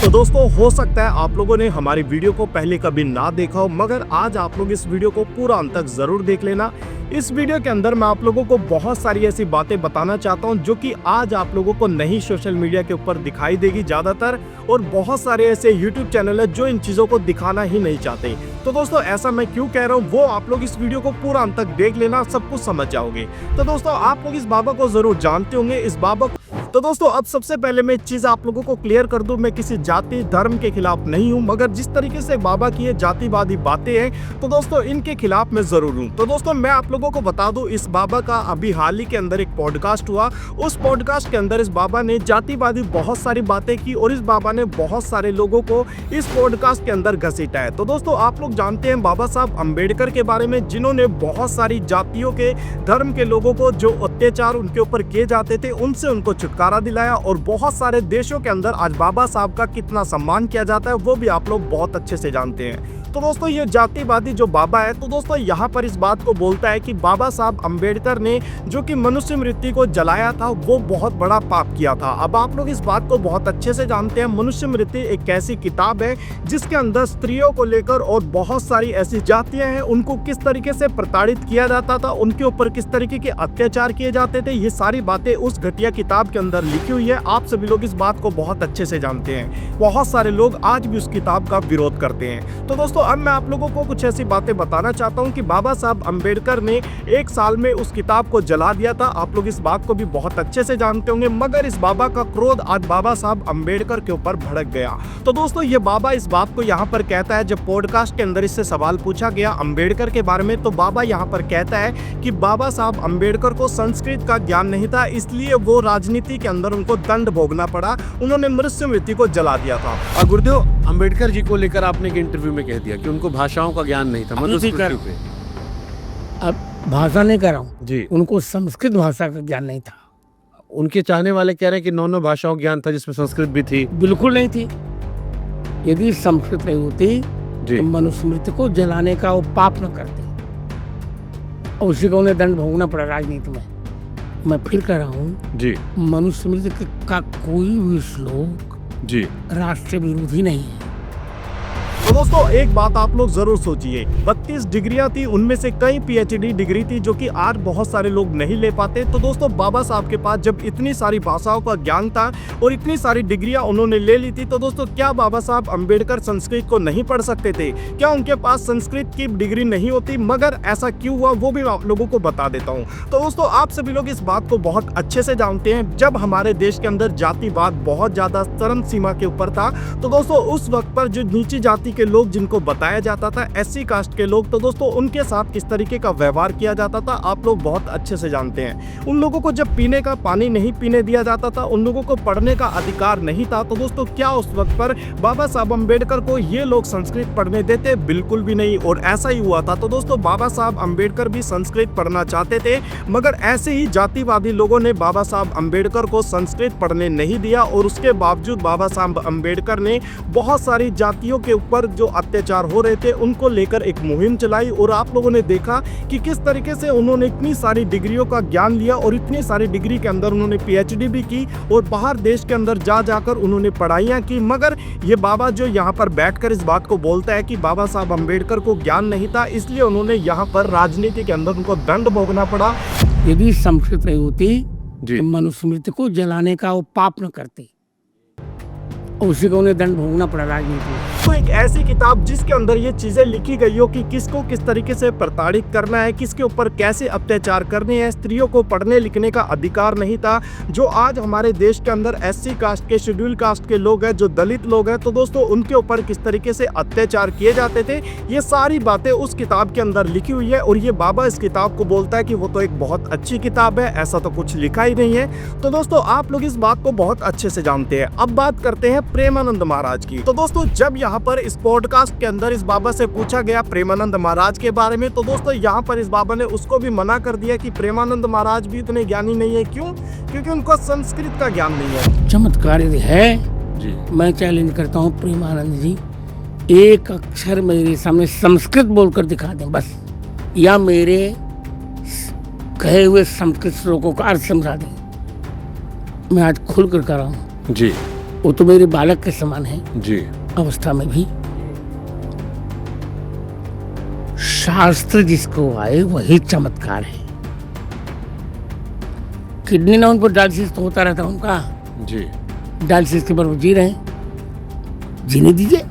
तो दोस्तों हो सकता है आप लोगों ने हमारी वीडियो को पहले कभी ना देखा हो, मगर आज आप लोग इस वीडियो को पूरा अंत तक जरूर देख लेना। इस वीडियो के अंदर मैं आप लोगों को बहुत सारी ऐसी बातें बताना चाहता हूं जो कि आज आप लोगों को नहीं सोशल मीडिया के ऊपर दिखाई देगी ज्यादातर, और बहुत सारे ऐसे यूट्यूब चैनल है जो इन चीजों को दिखाना ही नहीं चाहते। तो दोस्तों ऐसा मैं क्यों कह रहा हूँ वो आप लोग इस वीडियो को पूरा अंत तक देख लेना, सब कुछ समझ जाओगे। तो दोस्तों आप लोग इस बाबा को जरूर जानते होंगे। इस बाबा तो दोस्तों अब सबसे पहले मैं एक चीज आप लोगों को क्लियर कर दूं, मैं किसी जाति धर्म के खिलाफ नहीं हूं, मगर जिस तरीके से बाबा की ये जातिवादी बातें हैं तो दोस्तों इनके खिलाफ मैं जरूर हूं। तो दोस्तों मैं आप लोगों को बता दूं, इस बाबा का अभी हाल ही के अंदर एक पॉडकास्ट हुआ। उस पॉडकास्ट के अंदर इस बाबा ने जातिवादी बहुत सारी बातें की और इस बाबा ने बहुत सारे लोगों को इस पॉडकास्ट के अंदर घसीटा है। तो दोस्तों आप लोग जानते हैं बाबा साहब अम्बेडकर के बारे में, जिन्होंने बहुत सारी जातियों के धर्म के लोगों को जो अत्याचार उनके ऊपर किए जाते थे उनसे उनको छुटकारा दिलाया, और बहुत सारे देशों के अंदर आज बाबा साहब का कितना सम्मान किया जाता है वो भी आप लोग बहुत अच्छे से जानते हैं। तो दोस्तों ये जातिवादी जो बाबा है, तो दोस्तों यहाँ पर इस बात को बोलता है कि बाबा साहब अम्बेडकर ने जो कि मनुष्य मृत्यु को जलाया था वो बहुत बड़ा पाप किया था। अब आप लोग इस बात को बहुत अच्छे से जानते हैं। मनुष्य मृत्यु एक ऐसी किताब है जिसके अंदर स्त्रियों को लेकर और बहुत सारी ऐसी जातियां हैं उनको किस तरीके से प्रताड़ित किया जाता था, उनके ऊपर किस तरीके के अत्याचार किए जाते थे, ये सारी बातें उस घटिया किताब के अंदर लिखी हुई है। आप सभी लोग इस बात को बहुत अच्छे से जानते हैं। बहुत सारे लोग आज भी उस किताब का विरोध करते हैं। तो दोस्तों अब मैं आप लोगों को कुछ ऐसी बातें बताना चाहता हूं कि बाबा साहब अम्बेडकर ने एक साल में उस किताब को जला दिया था। आप लोग इस बात को भी बहुत अच्छे से जानते होंगे, मगर इस बाबा का क्रोध आज बाबा साहब अम्बेडकर के ऊपर भड़क गया। तो दोस्तों ये बाबा इस बात को यहाँ पर कहता है, जब पॉडकास्ट के अंदर इससे सवाल पूछा गया अम्बेडकर के बारे में, तो बाबा यहाँ पर कहता है कि बाबा साहब अम्बेडकर को संस्कृत का ज्ञान नहीं था, इसलिए वो राजनीति के अंदर उनको दंड भोगना पड़ा, उन्होंने मनुष्य मृत्यु को जला दिया था। और गुरुदेव अंबेडकर जी को लेकर आपने एक इंटरव्यू में कह दिया कि उनको भाषाओं का ज्ञान नहीं था, मनुस्मृति पे। अब भाषा नहीं कर रहा हूँ जी, उनको संस्कृत भाषा का ज्ञान नहीं था। उनके चाहने वाले कह रहे हैं कि नौ भाषाओं का ज्ञान था जिसमें संस्कृत भी थी। बिल्कुल नहीं थी। यदि संस्कृत नहीं होती जी, तो मनुस्मृति को जलाने का वो पाप न करते, और उसी को उन्हें दंड भोगना पड़ा राजनीति में। मैं फिर कह रहा हूँ जी, मनुस्मृति का कोई भी श्लोक जी, राष्ट्र विरोधी नहीं है। तो दोस्तों एक बात आप लोग जरूर सोचिए, 32 डिग्रियां थी, उनमें से कई पीएचडी डिग्री थी जो कि आज बहुत सारे लोग नहीं ले पाते। तो दोस्तों बाबा साहब के पास जब इतनी सारी भाषाओं का ज्ञान था और इतनी सारी डिग्रियां उन्होंने ले ली थी, तो दोस्तों क्या बाबा साहब अम्बेडकर संस्कृत को नहीं पढ़ सकते थे? क्या उनके पास संस्कृत की डिग्री नहीं होती? मगर ऐसा क्यों हुआ वो भी आप लोगों को बता देता हूँ। तो दोस्तों आप सभी लोग इस बात को बहुत अच्छे से जानते हैं, जब हमारे देश के अंदर जातिवाद बहुत ज्यादा चरम सीमा के ऊपर था, तो दोस्तों उस वक्त पर जो नीची जाति के लोग जिनको बताया जाता था एससी कास्ट के लोग, तो दोस्तों उनके साथ किस तरीके का व्यवहार किया जाता था आप लोग बहुत अच्छे से जानते हैं। उन लोगों को जब पीने का पानी नहीं पीने दिया जाता था, उन लोगों को पढ़ने का अधिकार नहीं था, तो दोस्तों क्या उस वक्त पर बाबा साहब अम्बेडकर को ये लोग संस्कृत पढ़ने देते? बिल्कुल भी नहीं। और ऐसा ही हुआ था। तो दोस्तों बाबा साहब अम्बेडकर भी संस्कृत पढ़ना चाहते थे, मगर ऐसे ही जातिवादी लोगों ने बाबा साहब अम्बेडकर को संस्कृत पढ़ने नहीं दिया, और उसके बावजूद बाबा साहब अम्बेडकर ने बहुत सारी जातियों के ऊपर जो अत्याचार हो रहे थे उनको लेकर एक मुहिम चलाई, और आप लोगों ने देखा कि किस तरीके से उन्होंने इतनी सारी डिग्रियों का ज्ञान लिया, और इतनी सारी डिग्री के अंदर उन्होंने पीएचडी भी की, और बाहर देश के अंदर जा जाकर उन्होंने पढ़ाइयाँ की। मगर ये बाबा जो यहाँ पर बैठकर इस बात को बोलता है कि बाबा साहब अम्बेडकर को ज्ञान नहीं था, इसलिए उन्होंने यहाँ पर राजनीति के अंदर उनको दंड भोगना पड़ा। यदि संस्कृत नहीं होती जी, तो मनुस्मृति को जलाने का वो पाप न करते, और उसी को उन्हें दंड भोगना पड़ा राजनीति में। तो एक ऐसी किताब जिसके अंदर ये चीजें लिखी गई हो कि किसको किस तरीके से प्रताड़ित करना है, किसके ऊपर कैसे अत्याचार करने हैं, स्त्रियों को पढ़ने लिखने का अधिकार नहीं था, जो आज हमारे देश के अंदर एससी कास्ट के, शेड्यूल कास्ट के लोग हैं, जो दलित लोग हैं, तो दोस्तों उनके ऊपर किस तरीके से अत्याचार किए जाते थे, ये सारी बातें उस किताब के अंदर लिखी हुई है। और ये बाबा इस किताब को बोलता है कि वो तो एक बहुत अच्छी किताब है, ऐसा तो कुछ लिखा ही नहीं है। तो दोस्तों आप लोग इस बात को बहुत अच्छे से जानते हैं। अब बात करते हैं प्रेमानंद महाराज की। तो दोस्तों जब यहाँ पर इस पॉडकास्ट के अंदर इस बाबा से पूछा गया प्रेमानंद महाराज के बारे में, तो दोस्तों यहाँ पर इस बाबा ने उसको भी मना कर दिया कि प्रेमानंद महाराज भी इतने ज्ञानी नहीं है। क्यों? क्योंकि उनको संस्कृत का ज्ञान नहीं है। चमत्कार है जी, मैं चैलेंज करता हूँ प्रेमानंद जी, एक अक्षर मेरे सामने संस्कृत बोलकर दिखा दें बस, या मेरे कहे हुए संस्कृत श्लोकों का अर्थ समझा दें, मैं आज खुल कर रहा हूँ। जी, वो तो मेरे बालक के समान है जी अवस्था में भी। शास्त्र जिसको आए वही चमत्कार है। किडनी ना उनको डायलिसिस तो होता रहता उनका, जी डायलिसिस के पर वो जी रहे हैं, जीने दीजिए।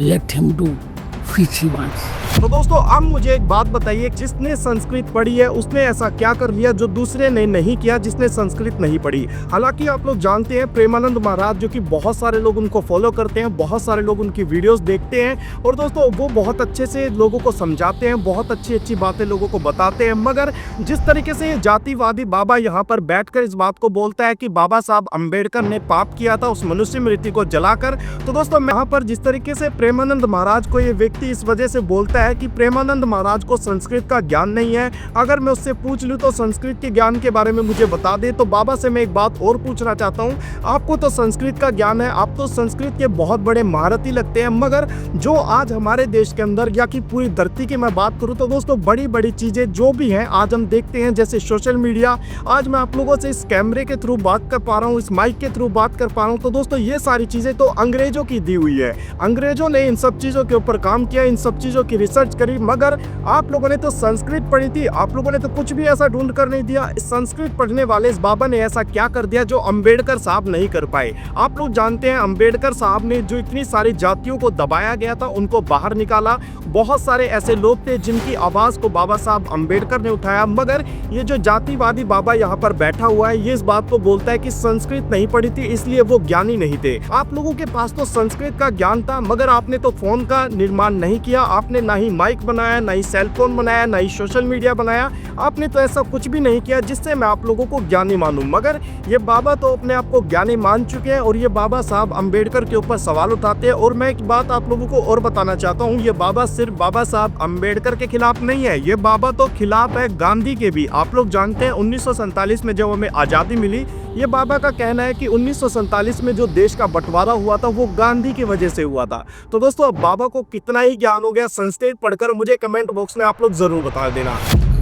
Let him do which he wants. तो दोस्तों अब मुझे एक बात बताइए, जिसने संस्कृत पढ़ी है उसने ऐसा क्या कर लिया जो दूसरे ने नहीं किया जिसने संस्कृत नहीं पढ़ी। हालांकि आप लोग जानते हैं प्रेमानंद महाराज, जो कि बहुत सारे लोग उनको फॉलो करते हैं, बहुत सारे लोग उनकी वीडियोस देखते हैं और दोस्तों वो बहुत अच्छे से लोगों को समझाते हैं, बहुत अच्छी अच्छी बातें लोगों को बताते हैं। मगर जिस तरीके से ये जातिवादी बाबा यहाँ पर बैठकर इस बात को बोलता है कि बाबा साहब अम्बेडकर ने पाप किया था उस मनुष्य मृत्यु को जलाकर, तो दोस्तों यहाँ पर जिस तरीके से प्रेमानंद महाराज को ये व्यक्ति इस वजह से बोलता है कि प्रेमानंद महाराज को संस्कृत का ज्ञान नहीं है, अगर मैं उससे पूछ लूं तो संस्कृत के ज्ञान के बारे में मुझे बता दे। तो बाबा से मैं एक बात और पूछना चाहता हूं, आपको तो संस्कृत का ज्ञान है, आप तो संस्कृत के बहुत बड़े महारथी लगते हैं, मगर जो आज हमारे देश के अंदर या कि पूरी धरती की मैं बात करूं तो दोस्तों बड़ी बड़ी चीजें जो भी हैं आज हम देखते हैं, जैसे सोशल मीडिया, आज मैं आप लोगों से इस कैमरे के थ्रू बात कर पा रहा हूँ, इस माइक के थ्रू बात कर पा रहा हूँ, तो दोस्तों ये सारी चीजें तो अंग्रेजों की दी हुई है। अंग्रेजों ने इन सब चीजों के ऊपर काम किया, इन सब चीजों की रिसर्च करी, मगर आप लोगों ने तो संस्कृत पढ़ी थी, आप लोगों ने तो कुछ भी ऐसा ढूंढ कर नहीं दिया। संस्कृत पढ़ने वाले इस बाबा ने ऐसा क्या कर दिया जो अंबेडकर साहब नहीं कर पाए। आप लोग जानते हैं अंबेडकर साहब ने जो इतनी सारी जातियों को दबाया गया था उनको बाहर निकाला। बहुत सारे ऐसे लोग थे जिनकी आवाज को बाबा साहब अंबेडकर ने उठाया, मगर ये जो जातिवादी बाबा यहाँ पर बैठा हुआ है ये इस बात को बोलता है कि संस्कृत नहीं पढ़ी थी इसलिए वो ज्ञानी नहीं थे। आप लोगों के पास तो संस्कृत का ज्ञान था, मगर आपने तो फोन का निर्माण नहीं किया, आपने ना ही माइक बनाया, ना ही सेल फोन बनाया, ना ही सोशल मीडिया बनाया, आपने तो ऐसा कुछ भी नहीं किया जिससे मैं आप लोगों को ज्ञानी मानूं। मगर ये बाबा तो अपने आप को ज्ञानी मान चुके हैं और ये बाबा साहब अंबेडकर के ऊपर सवाल उठाते हैं। और मैं एक बात आप लोगों को और बताना चाहता हूँ, ये बाबा सिर्फ बाबा साहब अंबेडकर के खिलाफ नहीं है, ये बाबा तो खिलाफ है गांधी के भी। आप लोग जानते हैं 1947 में जब हमें आज़ादी मिली, ये बाबा का कहना है कि 1947 में जो देश का बंटवारा हुआ था वो गांधी की वजह से हुआ था। तो दोस्तों अब बाबा को कितना ही ज्ञान हो गया संस्कृत पढ़कर, मुझे कमेंट बॉक्स में आप लोग जरूर बता देना।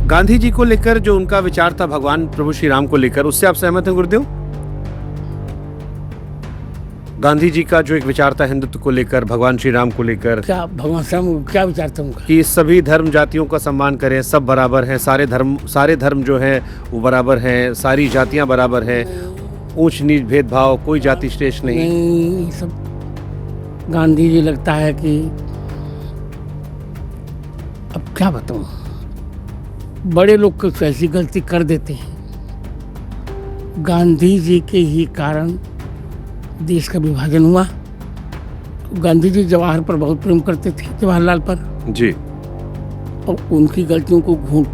गांधी जी को लेकर जो उनका विचार था भगवान प्रभु श्री राम को लेकर, उससे आप सहमत हैं गुरुदेव? गांधी जी का जो एक विचार था हिंदुत्व को लेकर, भगवान श्री राम को लेकर, क्या भगवान साहब क्या विचार था उनका? कि सभी धर्म जातियों का सम्मान करें, सब बराबर हैं, सारे धर्म जो हैं वो बराबर हैं, सारी जातियां बराबर हैं, ऊंच नीच भेदभाव, कोई जाति श्रेष्ठ नहीं। नहीं, सब गांधी जी लगता है कि अब क्या बताऊं, बड़े लोग कुछ ऐसी गलती कर देते हैं। गांधी जी के ही कारण देश का विभाजन हुआ। गांधी जी जवाहर पर बहुत प्रेम करते थे, जवाहरलाल पर जी, और उनकी गलतियों को घूंट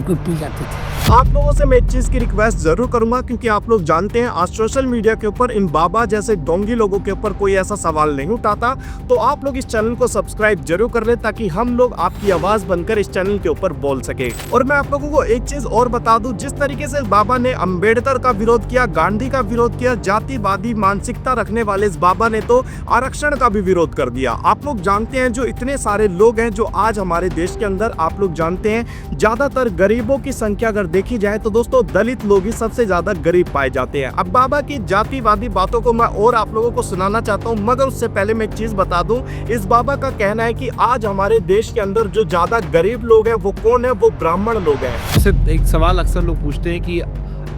कर पी जाते थे। आप लोगों से मैं एक चीज की रिक्वेस्ट जरूर करूंगा, क्योंकि आप लोग जानते हैं आज सोशल मीडिया के ऊपर इन बाबा जैसे डोंगी लोगों के ऊपर कोई ऐसा सवाल नहीं उठाता, तो आप लोग इस चैनल को सब्सक्राइब जरूर कर ले ताकि हम लोग आपकी आवाज बनकर इस चैनल के ऊपर बोल सके। और मैं आप लोगों को एक चीज और बता दूं, जिस तरीके से बाबा ने अंबेडकर का विरोध किया, गांधी का विरोध किया, जातिवादी मानसिकता रखने वाले इस बाबा ने तो आरक्षण का भी विरोध कर दिया। आप लोग जानते हैं जो इतने सारे लोग हैं जो आज हमारे देश के अंदर, आप लोग जानते हैं ज्यादातर गरीबों की संख्या अगर देखी जाए तो दोस्तों दलित लोग ही सबसे ज्यादा गरीब पाए जाते हैं। अब बाबा की जातिवादी बातों को मैं और आप लोगों को सुनाना चाहता हूं, मगर उससे पहले मैं एक चीज बता दूं, इस बाबा का कहना है कि आज हमारे देश के अंदर जो ज्यादा गरीब लोग हैं वो कौन है, वो ब्राह्मण लोग हैं। जैसे एक सवाल अक्सर लोग पूछते हैं कि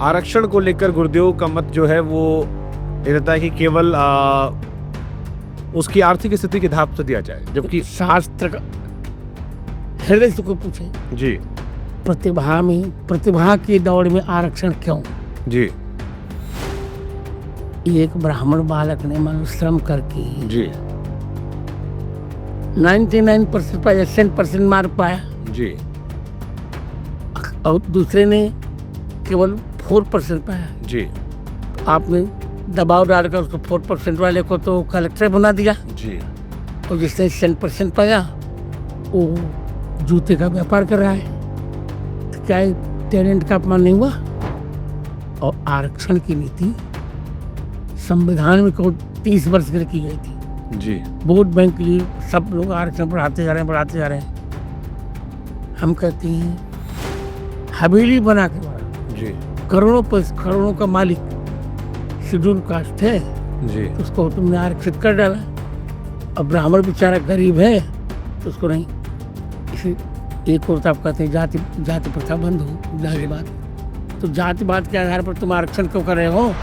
आरक्षण को लेकर गुरुदेव का मत जो है वो ये रहता है कि केवल उसकी आर्थिक स्थिति के आधार पर दिया जाए, जबकि शास्त्र का हृदय से कोई पूछे जी प्रतिभा की दौड़ में आरक्षण क्यों? जी एक ब्राह्मण बालक ने मनुश्रम करके जी 99% पाया, 100% मार्क पाया जी, और दूसरे ने केवल 4% पाया। जी आपने दबाव डालकर उसको 4% वाले को तो कलेक्टर बना दिया, जी, और जिसने 100% पाया वो जूते का व्यापार कर रहा है। तो क्या टैलेंट का अपमान नहीं हुआ? और आरक्षण की नीति संविधान में को 30 वर्ष के लिए की गई थी जी, वोट बैंक के लिए सब लोग आरक्षण बढ़ाते जा रहे हैं। हम कहते हैं हवेली बना के बढ़ा, जी, करोड़ों का मालिक शेड्यूल कास्ट है जी तो उसको तुमने आरक्षित कर डाला। अब ब्राह्मण बेचारा गरीब है तो उसको नहीं। इसी एक और आप कहते हैं जाति प्रथा बंद हो, जातिवाद। तो जातिवाद के आधार पर तुम आरक्षण क्यों कर रहे हो?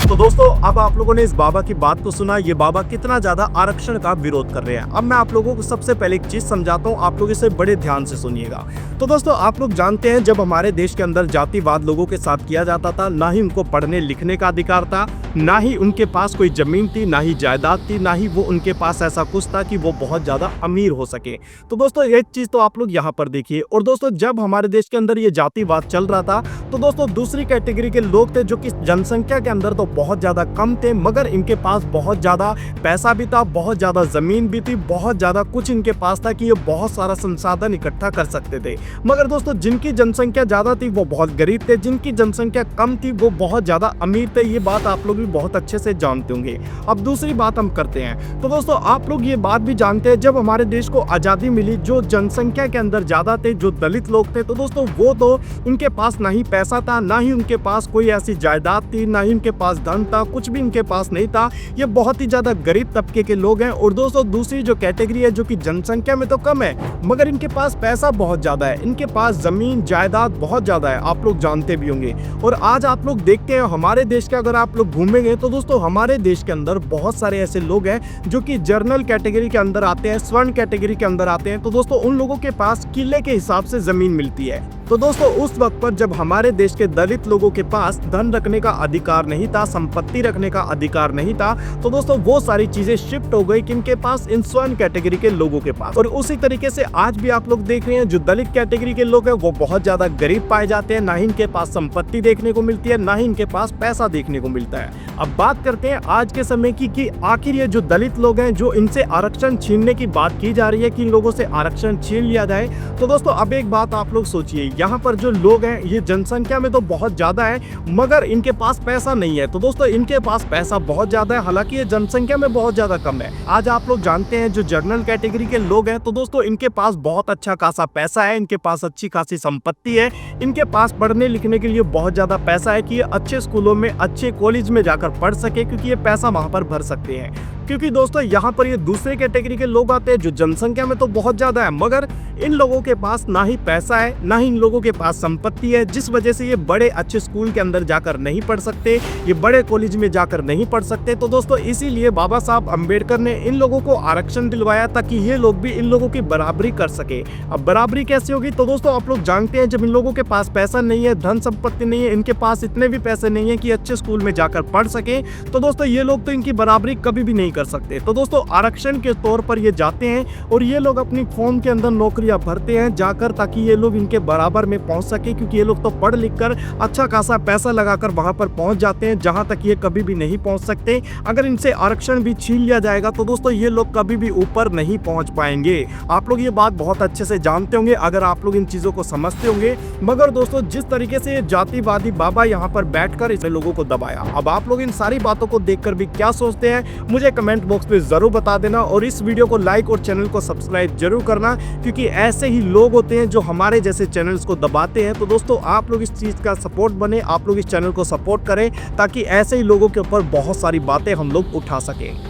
तो दोस्तों अब आप लोगों ने इस बाबा की बात को सुना, ये बाबा कितना ज्यादा आरक्षण का विरोध कर रहे हैं। अब मैं आप लोगों को सबसे पहले एक चीज समझाता हूँ, आप लोग इसे बड़े ध्यान से सुनिएगा। तो दोस्तों आप लोग जानते हैं जब हमारे देश के अंदर जातिवाद लोगों के साथ किया जाता था, ना ही उनको पढ़ने लिखने का अधिकार था, ना ही उनके पास कोई जमीन थी, ना ही जायदाद थी, ना ही वो उनके पास ऐसा कुछ था कि वो बहुत ज्यादा अमीर हो सके। तो दोस्तों एक चीज तो आप लोग यहाँ पर देखिए। और दोस्तों जब हमारे देश के अंदर ये जातिवाद चल रहा था तो दोस्तों दूसरी कैटेगरी के लोग थे जो कि जनसंख्या के अंदर तो बहुत ज्यादा कम थे, मगर इनके पास बहुत ज्यादा पैसा भी था, बहुत ज्यादा जमीन भी थी, बहुत ज्यादा कुछ इनके पास था कि ये बहुत सारा संसाधन इकट्ठा कर सकते थे। मगर दोस्तों जिनकी जनसंख्या ज्यादा थी वो बहुत गरीब थे, जिनकी जनसंख्या कम थी वो बहुत ज्यादा अमीर थे। ये बात आप लोग भी बहुत अच्छे से जानते होंगे। अब दूसरी बात हम करते हैं। तो दोस्तों आप लोग ये बात भी जानते हैं जब हमारे देश को आजादी मिली, जो जनसंख्या के अंदर ज्यादा थे, जो दलित लोग थे, तो दोस्तों वो तो उनके पास ना ही पैसा था, ना ही उनके पास कोई ऐसी जायदाद थी, ना ही उनके पास धन था, कुछ भी इनके पास नहीं था। ये बहुत ही ज्यादा गरीब तबके के लोग हैं। और दोस्तों दूसरी जो कैटेगरी है जो कि जनसंख्या में तो कम है मगर इनके पास पैसा बहुत ज्यादा है, इनके पास जमीन जायदाद बहुत ज्यादा है, आप लोग जानते भी होंगे। और आज आप लोग देखते हैं हमारे देश के अगर आप लोग घूमेंगे तो दोस्तों हमारे देश के अंदर बहुत सारे ऐसे लोग हैं जो कि जर्नल कैटेगरी के अंदर आते हैं, स्वर्ण कैटेगरी के अंदर आते हैं। तो दोस्तों उन लोगों के पास किले के हिसाब से जमीन मिलती है। तो दोस्तों उस वक्त पर जब हमारे देश के दलित लोगों के पास धन रखने का अधिकार नहीं था, संपत्ति रखने का अधिकार नहीं था, तो दोस्तों वो सारी चीजें शिफ्ट हो गई किनके पास, इन स्वर्ण कैटेगरी के लोगों के पास। और उसी तरीके से आज भी आप लोग देख रहे हैं जो दलित कैटेगरी के लोग हैं वो बहुत ज्यादा गरीब पाए जाते हैं, ना ही इनके पास संपत्ति देखने को मिलती है, ना ही इनके पास पैसा देखने को मिलता है। अब बात करते हैं आज के समय की कि आखिर ये जो दलित लोग हैं जो इनसे आरक्षण छीनने की बात की जा रही है कि इन लोगों से आरक्षण छीन लिया जाए। तो दोस्तों अब एक बात आप लोग सोचिए, यहाँ पर जो लोग हैं ये जनसंख्या में तो बहुत ज्यादा है मगर इनके पास पैसा नहीं है। तो दोस्तों इनके पास पैसा बहुत ज्यादा है, हालांकि ये जनसंख्या में बहुत ज्यादा कम है। आज आप लोग जानते हैं जो जनरल कैटेगरी के लोग हैं तो दोस्तों इनके पास बहुत अच्छा खासा पैसा है, इनके पास अच्छी खासी संपत्ति है, इनके पास पढ़ने लिखने के लिए बहुत ज्यादा पैसा है कि ये अच्छे स्कूलों में, अच्छे कॉलेज में जाकर पढ़ सके, क्योंकि ये पैसा वहां पर भर सकते हैं। क्योंकि दोस्तों यहाँ पर ये दूसरे कैटेगरी के लोग आते हैं जो जनसंख्या में तो बहुत ज्यादा है मगर इन लोगों के पास ना ही पैसा है, ना ही इन लोगों के पास संपत्ति है, जिस वजह से ये बड़े अच्छे स्कूल के अंदर जाकर नहीं पढ़ सकते, ये बड़े कॉलेज में जाकर नहीं पढ़ सकते। तो दोस्तों इसीलिए बाबा साहब अम्बेडकर ने इन लोगों को आरक्षण दिलवाया ताकि ये लोग भी इन लोगों की बराबरी कर सके। अब बराबरी कैसे होगी? तो दोस्तों आप लोग जानते हैं जब इन लोगों के पास पैसा नहीं है, धन संपत्ति नहीं है, इनके पास इतने भी पैसे नहीं है कि अच्छे स्कूल में जाकर पढ़ सके, तो दोस्तों ये लोग तो इनकी बराबरी कभी भी नहीं कर सकते। तो दोस्तों आरक्षण के तौर पर ये जाते हैं और ये लोग अपनी फॉर्म के अंदर नौकरियां भरते हैं जाकर, ताकि ये लोग इनके बराबर में पहुंच सके, क्योंकि ये लोग तो पढ़ लिख कर अच्छा खासा पैसा लगाकर वहां पर पहुंच जाते हैं जहां तक ये कभी भी नहीं पहुंच सकते। अगर इनसे आरक्षण भी छीन लिया जाएगा तो दोस्तों ये लोग कभी भी ऊपर नहीं पहुंच पाएंगे। आप लोग ये बात बहुत अच्छे से जानते होंगे अगर आप लोग इन चीजों को समझते होंगे। मगर दोस्तों जिस तरीके से ये जातिवादी बाबा यहाँ पर बैठकर इस लोगों को दबाया, अब आप लोग इन सारी बातों को देखकर भी क्या सोचते हैं मुझे कमेंट बॉक्स में जरूर बता देना। और इस वीडियो को लाइक और चैनल को सब्सक्राइब जरूर करना, क्योंकि ऐसे ही लोग होते हैं जो हमारे जैसे चैनल्स को दबाते हैं। तो दोस्तों आप लोग इस चीज का सपोर्ट बने, आप लोग इस चैनल को सपोर्ट करें ताकि ऐसे ही लोगों के ऊपर बहुत सारी बातें हम लोग उठा सकें।